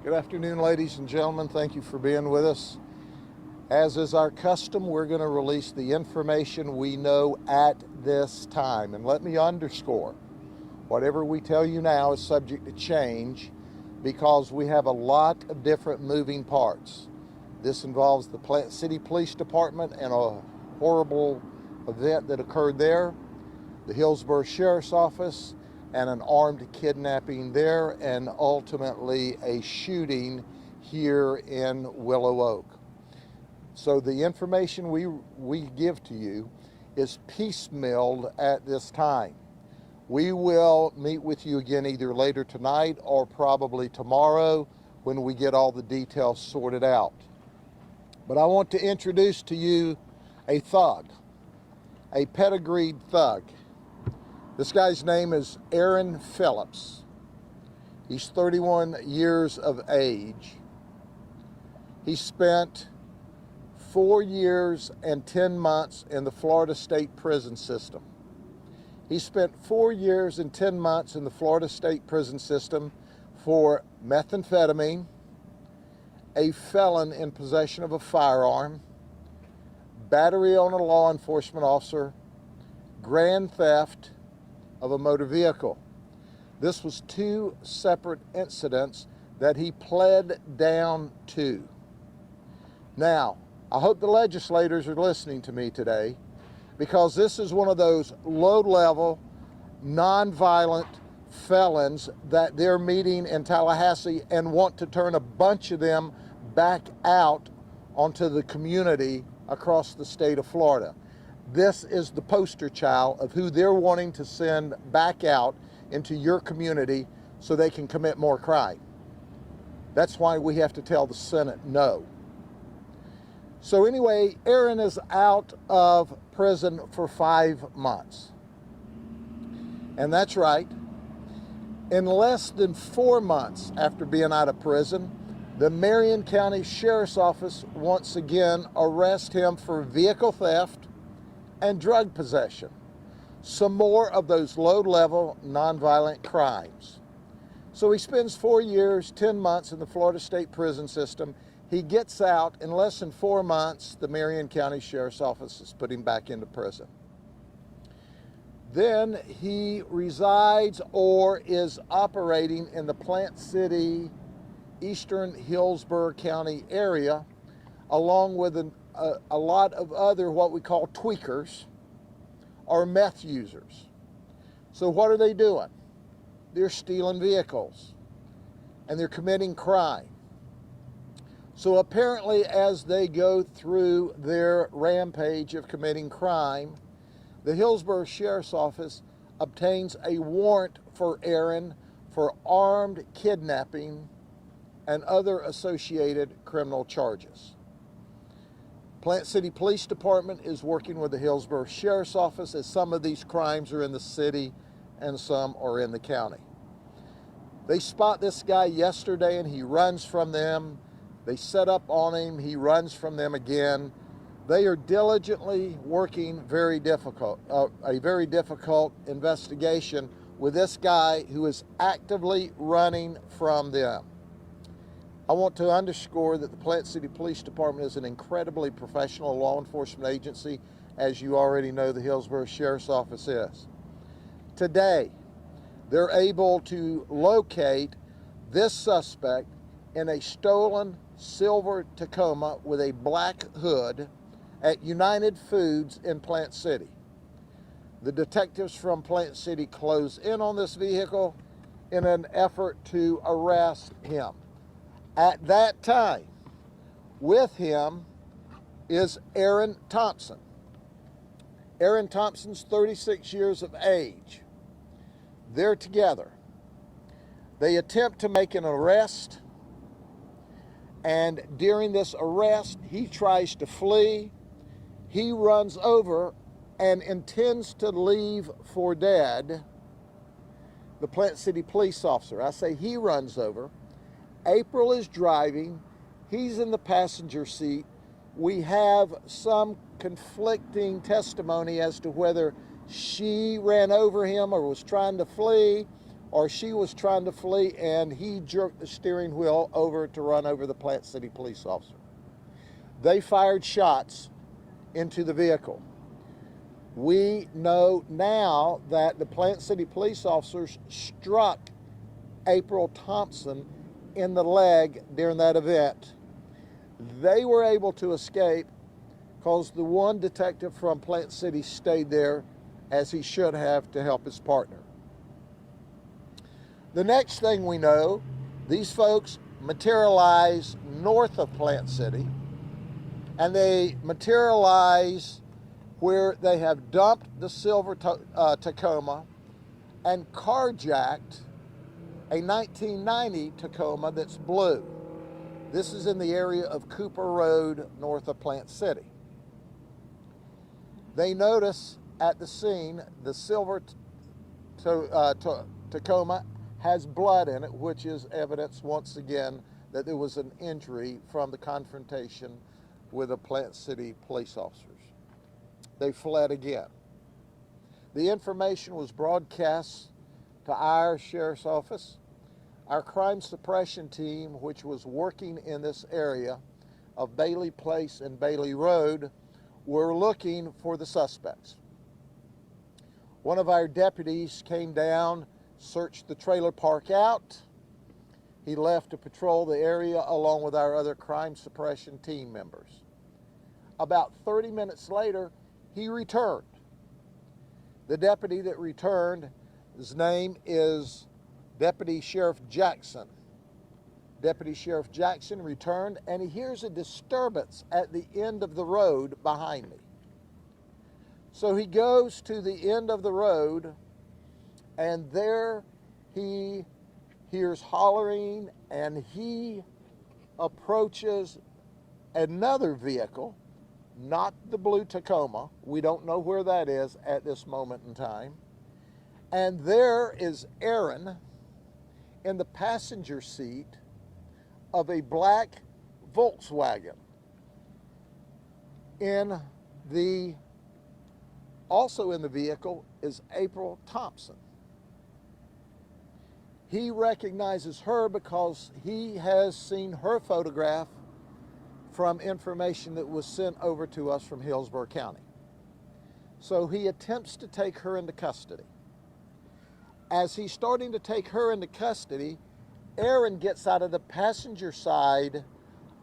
Good afternoon, ladies and gentlemen. Thank you for being with us. As is our custom, we're going to release the information we know at this time. And let me underscore, whatever we tell you now is subject to change because we have a lot of different moving parts. This involves the Plant City Police Department and a horrible event that occurred there, the Hillsborough Sheriff's Office, and an armed kidnapping there, and ultimately a shooting here in Willow Oak. So the information we give to you is piecemealed at this time. We will meet with you again either later tonight or probably tomorrow when we get all the details sorted out. But I want to introduce to you a thug, a pedigreed thug. This guy's name is Aaron Phillips. He's 31 years of age. He spent 4 years and 10 months in the Florida State Prison System. He spent 4 years and 10 months in the Florida State Prison System for methamphetamine, a felon in possession of a firearm, battery on a law enforcement officer, grand theft of a motor vehicle. This was 2 separate incidents that he pled down to. Now, I hope the legislators are listening to me today, because this is one of those low-level, non-violent felons that they're meeting in Tallahassee and want to turn a bunch of them back out onto the community across the state of Florida. This is the poster child of who they're wanting to send back out into your community so they can commit more crime. That's why we have to tell the Senate no. So anyway, Aaron is out of prison for 5 months. And that's right. In less than 4 months after being out of prison, the Marion County Sheriff's Office once again arrests him for vehicle theft and drug possession. Some more of those low-level, nonviolent crimes. So he spends 4 years, 10 months in the Florida State Prison System. He gets out in less than 4 months. The Marion County Sheriff's Office has put him back into prison. Then he resides or is operating in the Plant City, Eastern Hillsborough County area, along with a lot of other what we call tweakers or meth users. So what are they doing? They're stealing vehicles and they're committing crime. So apparently, as they go through their rampage of committing crime, the Hillsborough Sheriff's Office obtains a warrant for Aaron for armed kidnapping and other associated criminal charges. Plant City Police Department is working with the Hillsborough Sheriff's Office, as some of these crimes are in the city and some are in the county. They spot this guy yesterday and he runs from them. They set up on him, he runs from them again. They are diligently working a very difficult investigation with this guy who is actively running from them. I want to underscore that the Plant City Police Department is an incredibly professional law enforcement agency, as you already know the Hillsborough Sheriff's Office is. Today, they're able to locate this suspect in a stolen silver Tacoma with a black hood at United Foods in Plant City. The detectives from Plant City close in on this vehicle in an effort to arrest him. At that time, with him is Aaron Thompson. Aaron Thompson's 36 years of age. They're together. They attempt to make an arrest, and during this arrest, he tries to flee. He runs over and intends to leave for dead the Plant City police officer. I say he runs over. April is driving. He's in the passenger seat. We have some conflicting testimony as to whether she ran over him or was trying to flee, or she was trying to flee and he jerked the steering wheel over to run over the Plant City police officer. They fired shots into the vehicle. We know now that the Plant City police officers struck April Thompson in the leg during that event. They were able to escape because the one detective from Plant City stayed there, as he should have, to help his partner. The next thing we know, these folks materialize north of Plant City, and they materialize where they have dumped the silver Tacoma and carjacked a 1990 Tacoma that's blue. This is in the area of Cooper Road, north of Plant City. They notice at the scene the silver Tacoma has blood in it, which is evidence once again that there was an injury from the confrontation with the Plant City police officers. They fled again. The information was broadcast to our sheriff's office. Our crime suppression team, which was working in this area of Bailey Place and Bailey Road, were looking for the suspects. One of our deputies came down, searched the trailer park out. He left to patrol the area along with our other crime suppression team members. About 30 minutes later, he returned. The deputy that returned, his name is Deputy Sheriff Jackson. Deputy Sheriff Jackson returned, and he hears a disturbance at the end of the road behind me. So he goes to the end of the road, and there he hears hollering, and he approaches another vehicle, not the blue Tacoma. We don't know where that is at this moment in time. And there is Aaron in the passenger seat of a black Volkswagen. Also in the vehicle is April Thompson. He recognizes her because he has seen her photograph from information that was sent over to us from Hillsborough County. So he attempts to take her into custody. As he's starting to take her into custody, Aaron gets out of the passenger side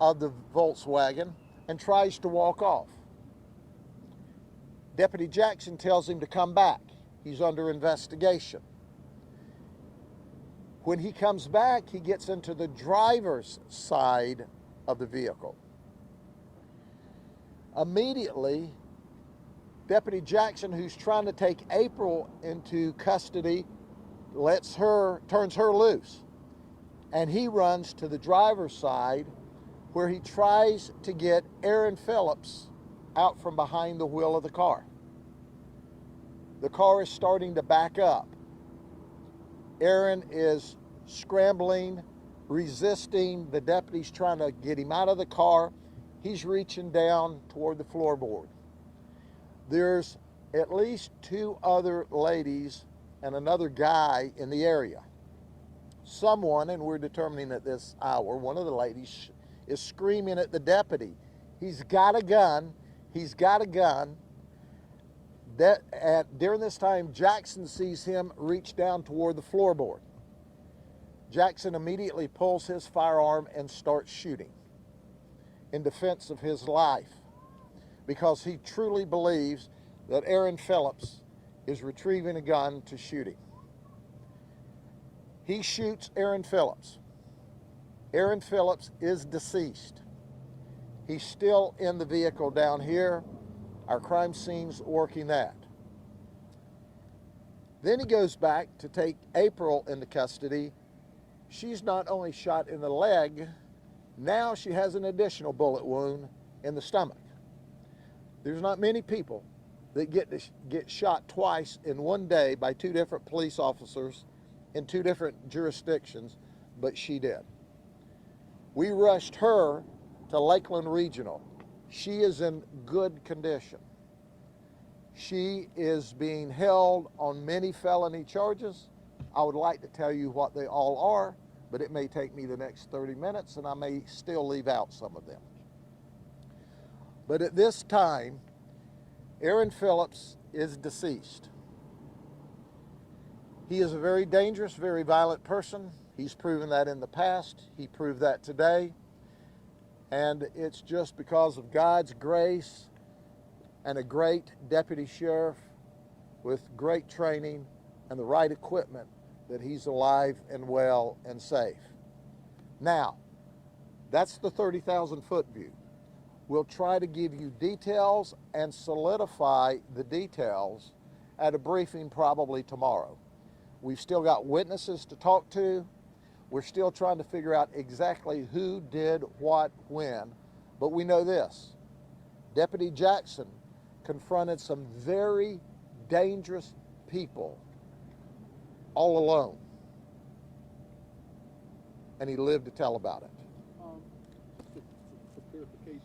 of the Volkswagen and tries to walk off. Deputy Jackson tells him to come back. He's under investigation. When he comes back, he gets into the driver's side of the vehicle. Immediately, Deputy Jackson, who's trying to take April into custody, turns her loose. And he runs to the driver's side where he tries to get Aaron Phillips out from behind the wheel of the car. The car is starting to back up. Aaron is scrambling, resisting. The deputy's trying to get him out of the car. He's reaching down toward the floorboard. There's at least two other ladies and another guy in the area. Someone, and we're determining at this hour, one of the ladies is screaming at the deputy. He's got a gun. He's got a gun. During this time, Jackson sees him reach down toward the floorboard. Jackson immediately pulls his firearm and starts shooting in defense of his life because he truly believes that Aaron Phillips is retrieving a gun to shoot him. He shoots Aaron Phillips. Aaron Phillips is deceased. He's still in the vehicle down here. Our crime scene's working that. Then he goes back to take April into custody. She's not only shot in the leg, now she has an additional bullet wound in the stomach. There's not many people that get shot twice in one day by two different police officers in two different jurisdictions, but she did. We rushed her to Lakeland Regional. She is in good condition. She is being held on many felony charges. I would like to tell you what they all are, but it may take me the next 30 minutes and I may still leave out some of them. But at this time, Aaron Phillips is deceased. He is a very dangerous, very violent person. He's proven that in the past. He proved that today. And it's just because of God's grace and a great deputy sheriff with great training and the right equipment that he's alive and well and safe. Now, that's the 30,000-foot view. We'll try to give you details and solidify the details at a briefing probably tomorrow. We've still got witnesses to talk to. We're still trying to figure out exactly who did what when, but we know this. Deputy Jackson confronted some very dangerous people all alone, and he lived to tell about it. For clarification,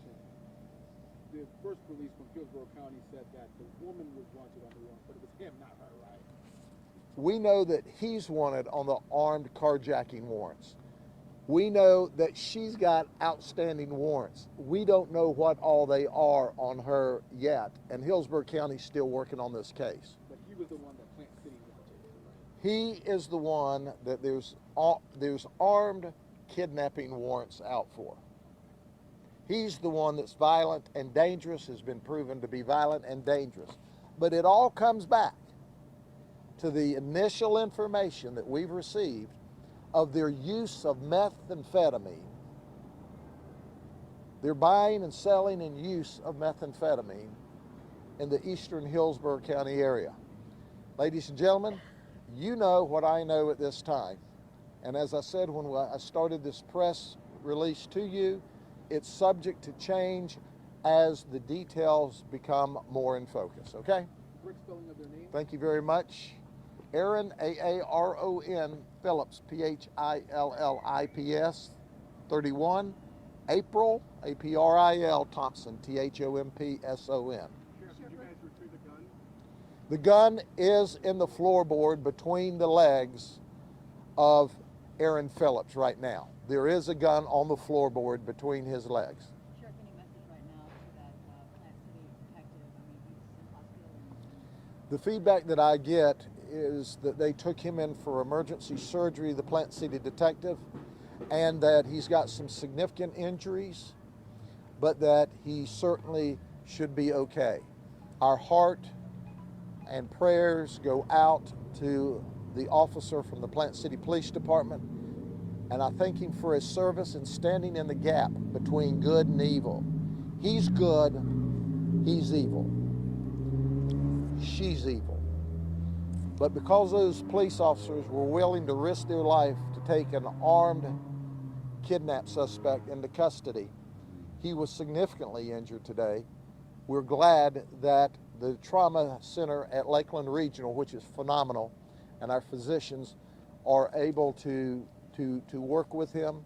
the first release from Hillsborough County said that the woman was wanted on the warrant, but it was him, not her, right? We know that he's wanted on the armed carjacking warrants. We know that she's got outstanding warrants. We don't know what all they are on her yet, and Hillsborough County's still working on this case. But he was the one that Plant City was taking, right? He is the one that there's armed kidnapping warrants out for. He's the one that's violent and dangerous, has been proven to be violent and dangerous. But it all comes back to the initial information that we've received of their use of methamphetamine, their buying and selling and use of methamphetamine in the eastern Hillsborough County area. Ladies and gentlemen, you know what I know at this time. And as I said when I started this press release to you, it's subject to change as the details become more in focus, okay? Correct spelling of their name? Thank you very much. Aaron, Aaron Phillips, Phillips, 31. April, April Thompson, Thompson. Sheriff, did you guys retrieve the gun? The gun is in the floorboard between the legs of Aaron Phillips right now. There is a gun on the floorboard between his legs. Sheriff, any message right now to that Plant City detective? I mean, he's in hospital. The feedback that I get is that they took him in for emergency surgery, the Plant City detective, and that he's got some significant injuries, but that he certainly should be okay. Our heart and prayers go out to the officer from the Plant City Police Department, and I thank him for his service in standing in the gap between good and evil. He's good, he's evil. She's evil. But because those police officers were willing to risk their life to take an armed kidnapped suspect into custody, he was significantly injured today. We're glad that the trauma center at Lakeland Regional, which is phenomenal, and our physicians are able to work with him.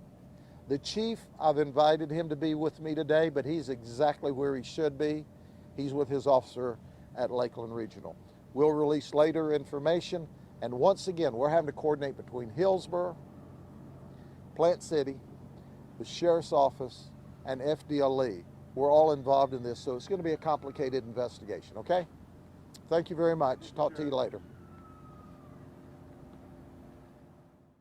The chief, I've invited him to be with me today, but he's exactly where he should be. He's with his officer at Lakeland Regional. We'll release later information, and once again, we're having to coordinate between Hillsborough, Plant City, the Sheriff's Office, and FDLE. We're all involved in this, so it's going to be a complicated investigation, okay? Thank you very much. Talk to you later.